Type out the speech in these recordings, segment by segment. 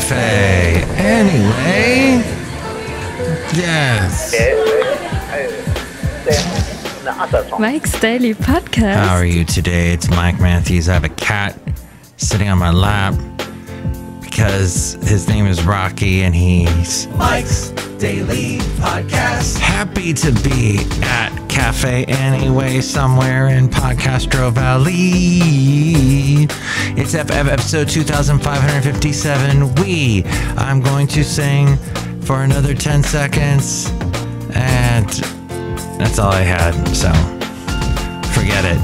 Cafe. Anyway. Yes. Mike's Daily Podcast. How are you today? It's Mike Matthews. I have a cat sitting on my lap because his name is Rocky and he's Mike's Daily Podcast. Happy to be at Cafe Anyway somewhere in Podcastro Valley. It's episode 2557. I'm going to sing for another 10 seconds and that's all I had, so forget it.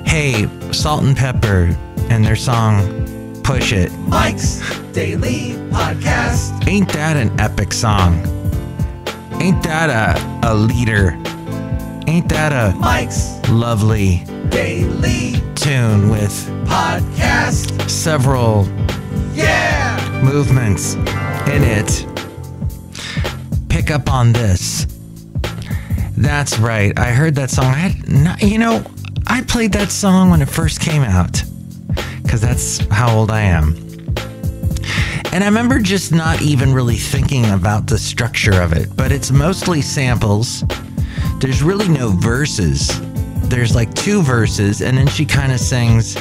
Hey, Salt and Pepper and their song Push It. Mike's Daily Podcast. Ain't that an epic song? Ain't that a leader? Ain't that a Mike's lovely Daily tune with Podcast. several movements in it? Pick up on this. That's right. I heard that song. I played that song when it first came out because that's how old I am. And I remember just not even really thinking about the structure of it, but it's mostly samples. There's really no verses. There's like two verses, and then she kind of sings,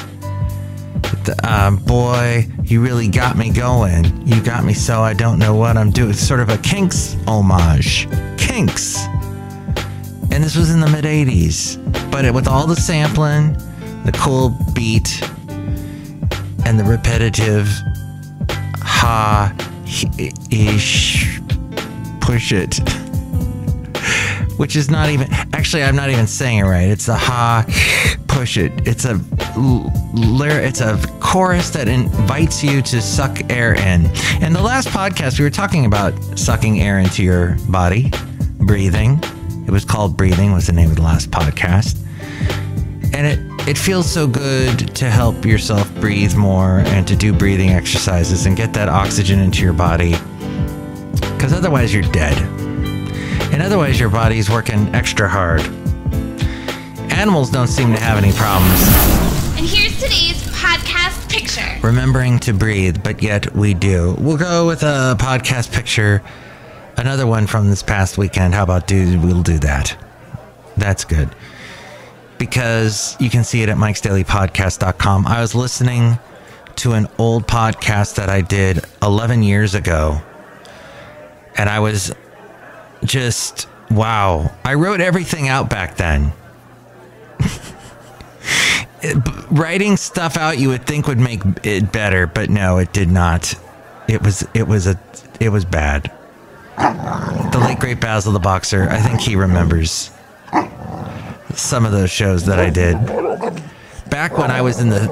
boy, you really got me going. You got me so I don't know what I'm doing. It's sort of a Kinks homage. Kinks. And this was in the mid-'80s. But with all the sampling, the cool beat, and the repetitive ha-ish push it. Which is not even... Actually, I'm not even saying it right. It's a ha push it. It's a chorus that invites you to suck air in. In the last podcast, we were talking about sucking air into your body, breathing. It was called Breathing, was the name of the last podcast. And it feels so good to help yourself breathe more and to do breathing exercises and get that oxygen into your body. Because otherwise you're dead. And otherwise your body's working extra hard. Animals don't seem to have any problems. And here's today's podcast picture. Remembering to breathe, but yet we do. We'll go with a podcast picture. Another one from this past weekend. How about we'll do that? That's good. Because you can see it at mikesdailypodcast.com. I was listening to an old podcast that I did 11 years ago. And I was just, wow. I wrote everything out back then. Writing stuff out you would think would make it better, but no, it did not. It was bad. The late great Basil the Boxer, I think he remembers some of those shows that I did back when I was in the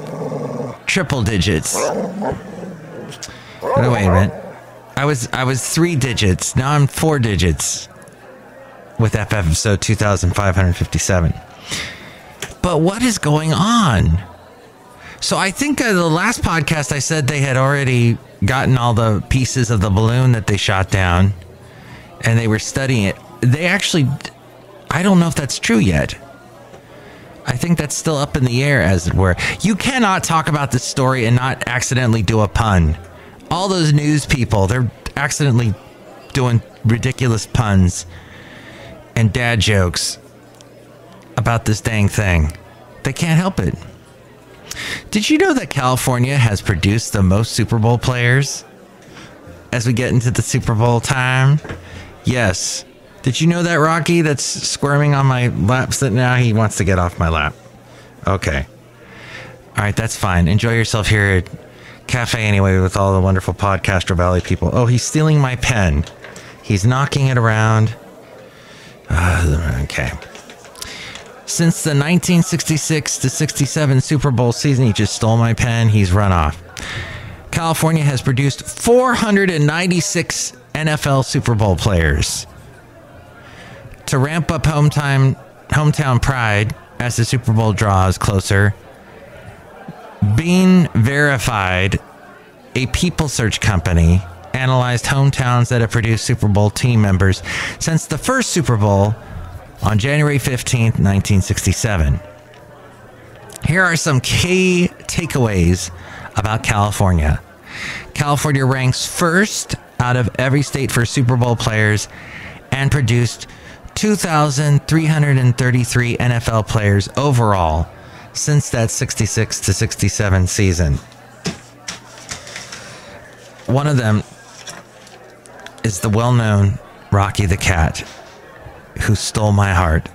triple digits. Oh, wait a minute. I was 3 digits. Now I'm 4 digits with episode 2557. But what is going on? So I think the last podcast I said they had already gotten all the pieces of the balloon that they shot down and they were studying it. They actually, I don't know if that's true yet. I think that's still up in the air, as it were. You cannot talk about this story and not accidentally do a pun. All those news people, they're accidentally doing ridiculous puns and dad jokes about this dang thing. They can't help it. Did you know that California has produced the most Super Bowl players? As we get into the Super Bowl time? Yes. Did you know that, Rocky? That's squirming on my lap. Now he wants to get off my lap. Okay. All right, that's fine. Enjoy yourself here at Cafe Anyway with all the wonderful Podcastro Valley people. Oh, he's stealing my pen. He's knocking it around. Okay. Since the 1966 to 67 Super Bowl season, he just stole my pen. He's run off. California has produced 496 NFL Super Bowl players. To ramp up hometown pride as the Super Bowl draws closer, Being Verified, a people search company, analyzed hometowns that have produced Super Bowl team members since the first Super Bowl on January 15th, 1967. Here are some key takeaways about California. California ranks first out of every state for Super Bowl players and produced 2,333 NFL players overall since that 66 to 67 season. One of them is the well-known Rocky the Cat, who stole my heart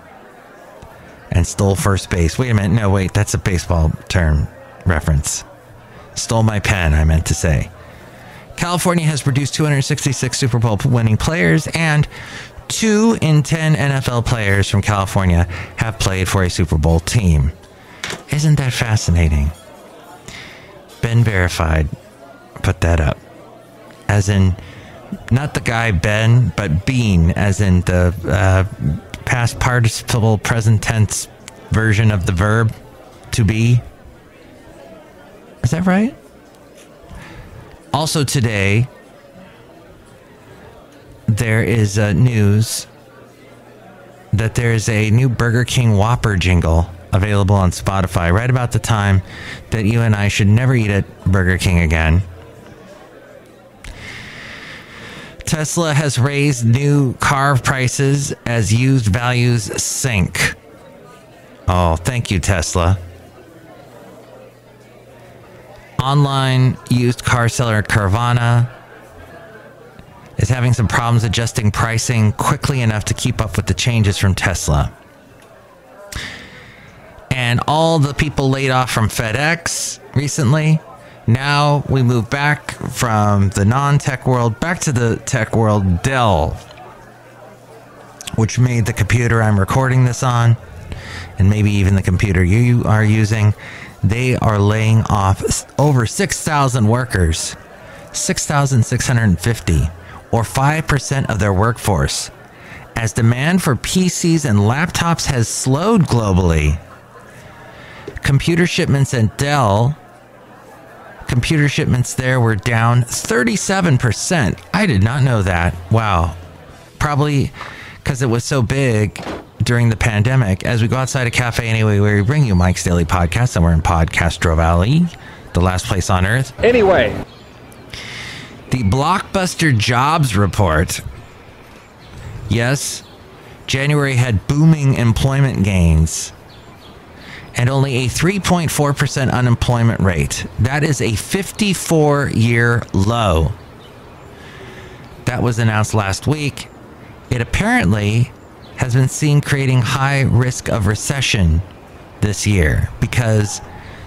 and stole first base. Wait a minute. No, wait. That's a baseball term reference. Stole my pen, I meant to say. California has produced 266 Super Bowl winning players, and 2 in 10 NFL players from California have played for a Super Bowl team. Isn't that fascinating? Ben Verified put that up. As in, not the guy Ben, but Bean, as in the past participle present tense version of the verb to be. Is that right? Also today, there is news that there is a new Burger King Whopper jingle available on Spotify right about the time that you and I should never eat at Burger King again. Tesla has raised new car prices as used values sink. Oh, thank you, Tesla. Online used car seller Carvana is having some problems adjusting pricing quickly enough to keep up with the changes from Tesla. And all the people laid off from FedEx recently, now we move back from the non-tech world back to the tech world. Dell, which made the computer I'm recording this on, and maybe even the computer you are using, they are laying off over 6,000 workers, 6,650, or 5% of their workforce, as demand for PCs and laptops has slowed globally. Computer shipments at Dell, computer shipments there were down 37%. I did not know that. Wow. Probably because it was so big during the pandemic. As we go outside a cafe anyway, where we bring you Mike's Daily Podcast, somewhere in Podcastro Valley, the last place on earth. Anyway, the Blockbuster Jobs Report. Yes, January had booming employment gains and only a 3.4% unemployment rate. That is a 54-year low. That was announced last week. It apparently has been seen creating high risk of recession this year because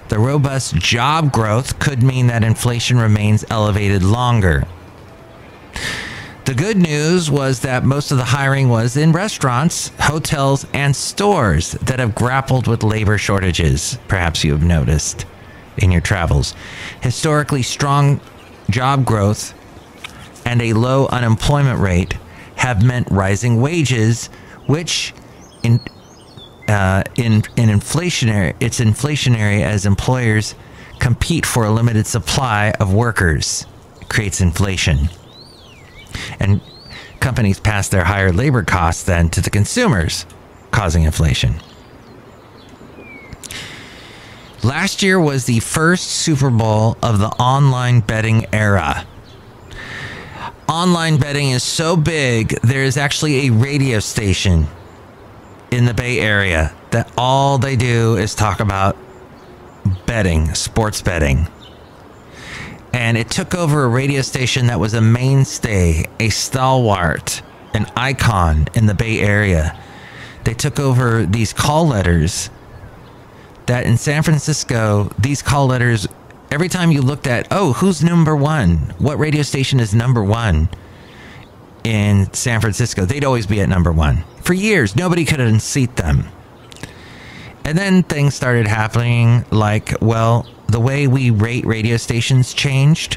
the robust job growth could mean that inflation remains elevated longer. The good news was that most of the hiring was in restaurants, hotels, and stores that have grappled with labor shortages. Perhaps you have noticed in your travels. Historically strong job growth and a low unemployment rate have meant rising wages, which it's inflationary as employers compete for a limited supply of workers. It creates inflation. And companies pass their higher labor costs then to the consumers, causing inflation. Last year was the first Super Bowl of the online betting era. Online betting is so big, there is actually a radio station in the Bay Area that all they do is talk about betting, sports betting. And it took over a radio station that was a mainstay, a stalwart, an icon in the Bay Area. They took over these call letters that in San Francisco, these call letters, every time you looked at, oh, who's number one? What radio station is number one in San Francisco? They'd always be at number one. For years, nobody could unseat them. And then things started happening like, well, the way we rate radio stations changed.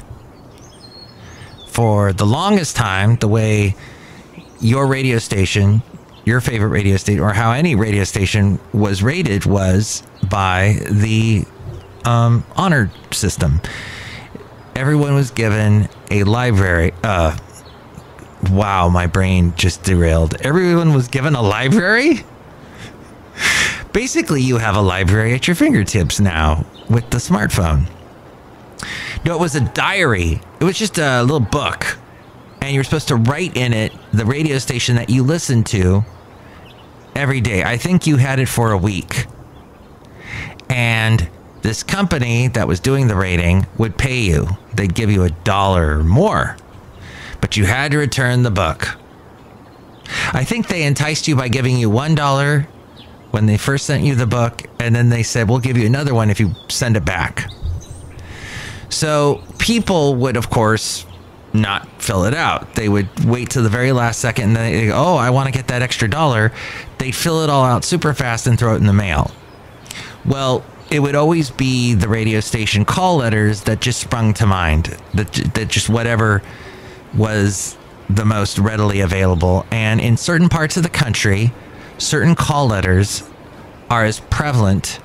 For the longest time, the way your radio station, your favorite radio station, or how any radio station was rated was by the honor system. Everyone was given a library. Wow, my brain just derailed. Everyone was given a library? Basically, you have a library at your fingertips now with the smartphone. No, it was a diary. It was just a little book. And you were supposed to write in it the radio station that you listened to every day. I think you had it for a week. And this company that was doing the rating would pay you. They'd give you $1 or more. But you had to return the book. I think they enticed you by giving you $1 when they first sent you the book. And then they said, we'll give you another one if you send it back. So people would, of course, not fill it out. They would wait till the very last second and then they go, oh, I want to get that extra $1. They'd fill it all out super fast and throw it in the mail. Well, it would always be the radio station call letters that just sprung to mind, that just whatever was the most readily available. And in certain parts of the country, certain call letters are as prevalent,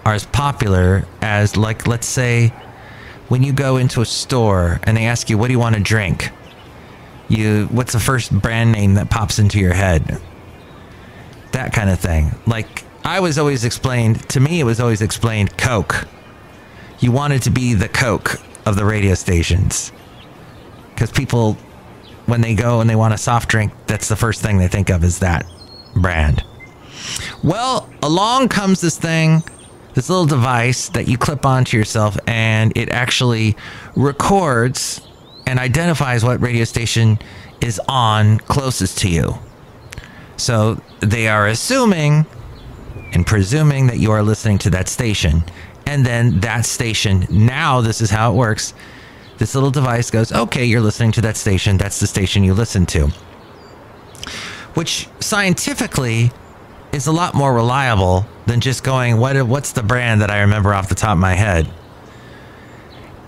are as popular as, like, let's say, when you go into a store and they ask you, what do you want to drink? What's the first brand name that pops into your head? That kind of thing. Like, it was always explained Coke. You wanted to be the Coke of the radio stations. Because people, when they go and they want a soft drink, that's the first thing they think of is that brand. Well, along comes this little device that you clip onto yourself, and it actually records and identifies what radio station is on closest to you. So they are assuming and presuming that you are listening to that station. And then that station, now this is how it works. This little device goes, okay, you're listening to that station. That's the station you listen to. Which scientifically is a lot more reliable than just going, what's the brand that I remember off the top of my head?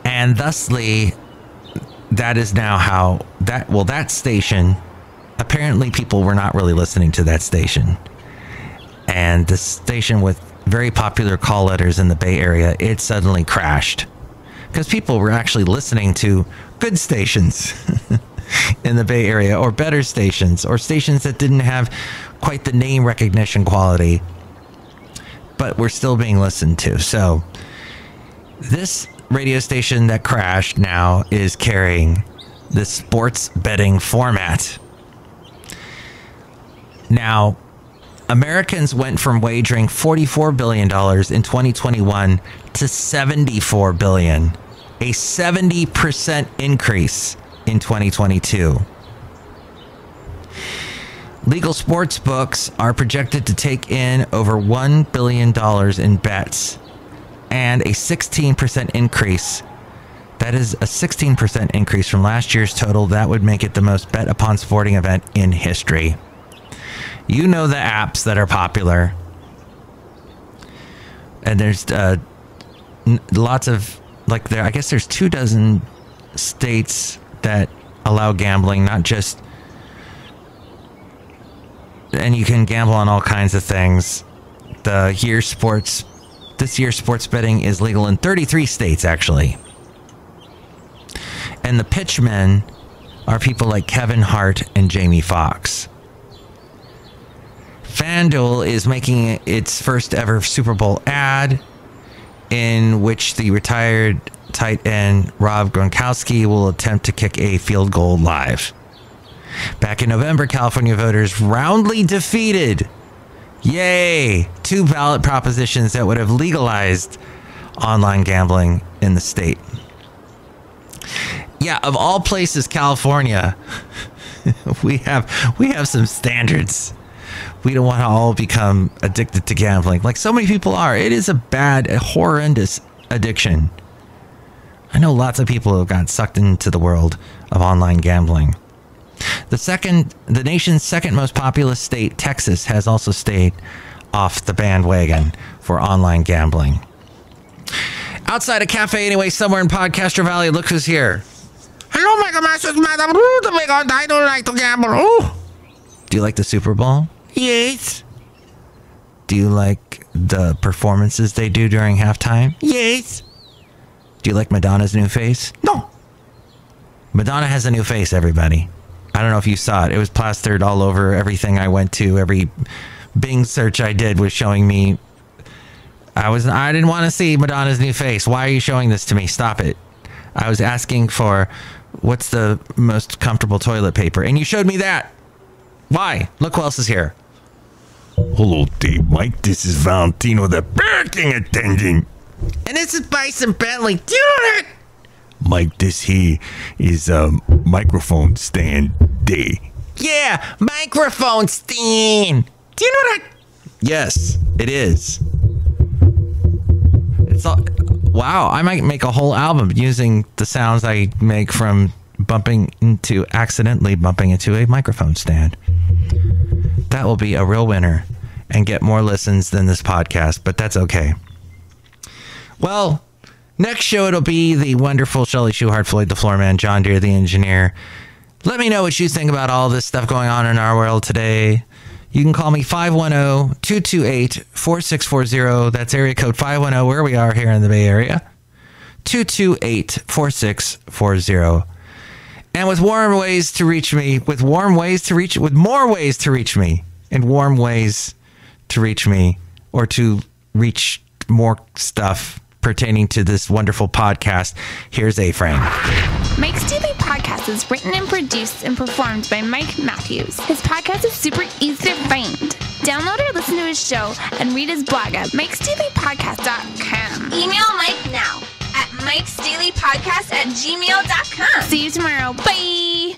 And thusly, that is now how that station, apparently people were not really listening to that station. And the station with very popular call letters in the Bay Area, it suddenly crashed. Because people were actually listening to good stations in the Bay Area, or better stations, or stations that didn't have quite the name recognition quality, but were still being listened to. So this radio station that crashed now is carrying the sports betting format. Now, Americans went from wagering $44 billion in 2021 to $74 billion, a 70% increase in 2022. Legal sports books are projected to take in over $1 billion in bets, and a 16% increase. That is a 16% increase from last year's total. That would make it the most bet upon sporting event in history. You know the apps that are popular. And there's lots of, like, I guess there's 24 states that allow gambling, not just, and you can gamble on all kinds of things. This year's sports betting is legal in 33 states, actually. And the pitchmen are people like Kevin Hart and Jamie Foxx. FanDuel is making its first ever Super Bowl ad, in which the retired tight end Rob Gronkowski will attempt to kick a field goal live. Back in November, California voters roundly defeated, yay, 2 ballot propositions that would have legalized online gambling in the state. Yeah, of all places, California, we have some standards. We don't want to all become addicted to gambling like so many people are. It is a horrendous addiction. I know lots of people who have got sucked into the world of online gambling. The nation's second most populous state, Texas, has also stayed off the bandwagon for online gambling. Outside a cafe, anyway, somewhere in Podcaster Valley, look who's here. Hello, Mega Masters, Madame Rootabega. I don't like to gamble. Oh. Do you like the Super Bowl? Yes. Do you like the performances they do during halftime? Yes. Do you like Madonna's new face? No. Madonna has a new face, everybody. I don't know if you saw it. It was plastered all over everything I went to. Every Bing search I did was showing me I didn't want to see Madonna's new face. Why are you showing this to me? Stop it. I was asking for what's the most comfortable toilet paper, and you showed me that. Why? Look who else is here. Hello, Dave Mike. This is Valentino, the parking attendant. And this is Bison Bentley. Do you know that? Mike, this here is a microphone stand day. Yeah, microphone stand. Do you know that? Yes, it is. It's all. Wow, I might make a whole album using the sounds I make from accidentally bumping into a microphone stand. That will be a real winner and get more listens than this podcast, but that's okay. Well, next show it'll be the wonderful Chely Shoehart, Floyd the Floorman, John Deere the engineer. Let me know what you think about all this stuff going on in our world today. You can call me 510-228-4640. That's area code 510, where we are here in the Bay Area. 228-4640. And with more ways to reach me, or to reach more stuff pertaining to this wonderful podcast, here's A-Frame. Mike's Daily Podcast is written and produced and performed by Mike Matthews. His podcast is super easy to find. Download or listen to his show and read his blog at mikesdailypodcast.com. Email Mike now at mikesdailypodcast@gmail.com. See you tomorrow. Bye!